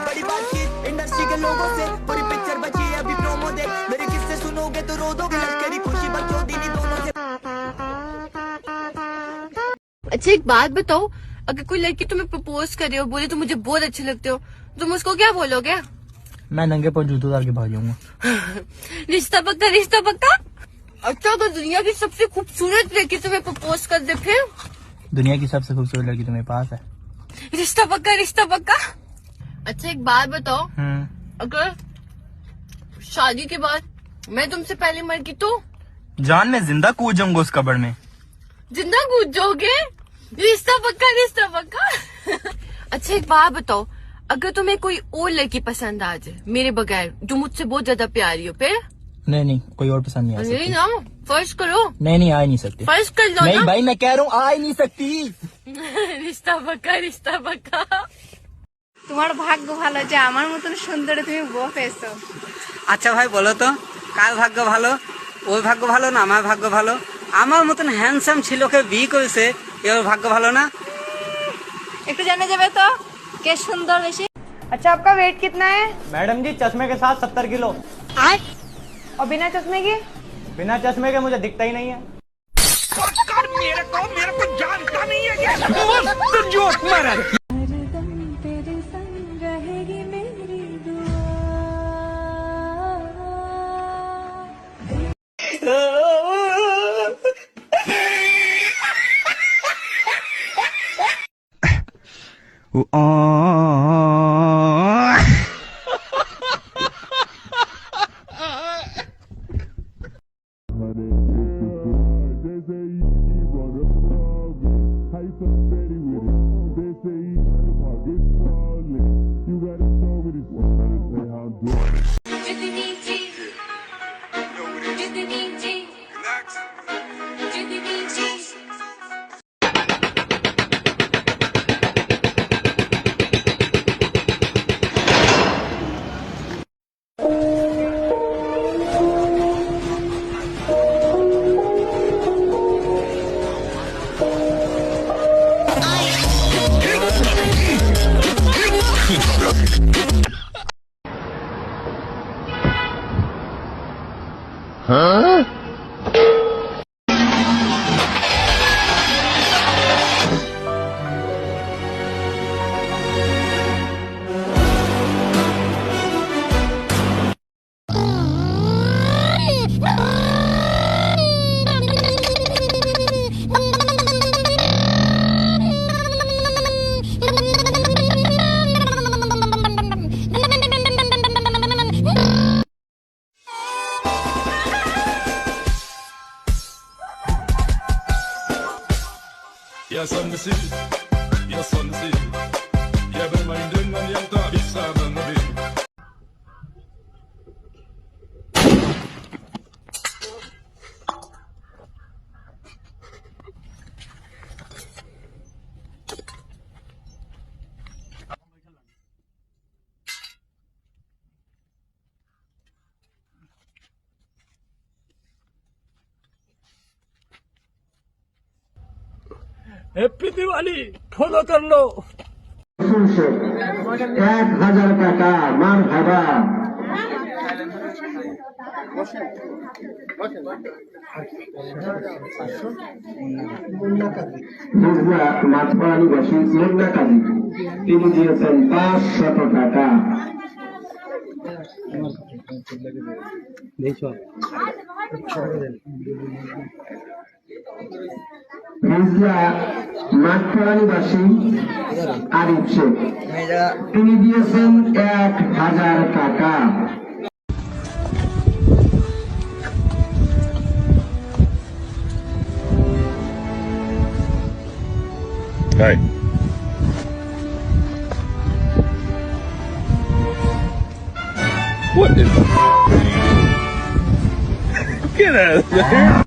बड़ी बातचीत इंडस्ट्री के लोगों से, पूरी पिक्चर बची है अभी प्रोमो दे, मेरे किस्से सुनोगे तो रो दोगे, लश्करी खुशी बच्चों दीनी दोनों से। अच्छा एक बात बताओ, अगर कोई लड़की तुम्हें प्रपोज करे और बोले तो मुझे बहुत अच्छे लगते हो, तुम उसको क्या बोलोगे? मैं नंगे पर जूतों डाल के भाग जाऊंगा। रिश्ता पक्का, रिश्ता पक्का। अच्छा अगर दुनिया की सबसे खूबसूरत लड़की तुम्हें प्रपोज कर दे फिर? दुनिया की सबसे खूबसूरत लड़की तुम्हारे पास है। रिश्ता पक्का, रिश्ता पक्का। अच्छा एक बात बताओ, अगर शादी के बाद मैं तुमसे पहले मर गई तो? जान मैं जिंदा कूद जाऊंगा उस कब्र में। जिंदा कूद जाओगे? रिश्ता पक्का, रिश्ता पक्का। अच्छा एक बात बताओ, अगर तुम्हें कोई और लड़की पसंद आ जाए मेरे बगैर, जो मुझसे बहुत ज्यादा प्यारी हो, फिर? नहीं कोई और पसंद नहीं आ सकती। नहीं ना, फर्ज करो। नहीं आ ही नहीं सकती। फर्ज कर लो नहीं ना। भाई मैं कह रहा हूँ आ ही नहीं सकती। रिश्ता पक्का, रिश्ता पक्का। তোমার ভাগ্য ভালো যে আমার মতন সুন্দর তুমি বউ পেয়েছো। আচ্ছা ভাই বলো তো, কার ভাগ্য ভালো? ওর ভাগ্য ভালো না আমার ভাগ্য ভালো? আমার মতন হ্যান্ডসাম ছেলেকে বিয়ে করেছে, এর ভাগ্য ভালো না? একটু জানা যাবে তো কে সুন্দর বেশি? अच्छा आपका वेट कितना है? मैडम जी चश्मे के साथ 70 किलो। और बिना चश्मे के? बिना चश्मे के मुझे दिखता ही नहीं है। मेरे को जानता नहीं है क्या? मस्त जोक मारा। Ya sangsi, ya sangsi, ya bermain dengan yang tak bisa mengerti. Happy Diwali follow कर लो। 1000 টাকা মারহাবা। মাতবাড়ি বাসী মুন্না কাজী, তিনি দিয়েছেন 500 টাকা। মাঠপাড়ানিবাসী আরিফ শেখ, তিনি দিয়েছেন 1000 টাকা। Hey. What is? Get out of there.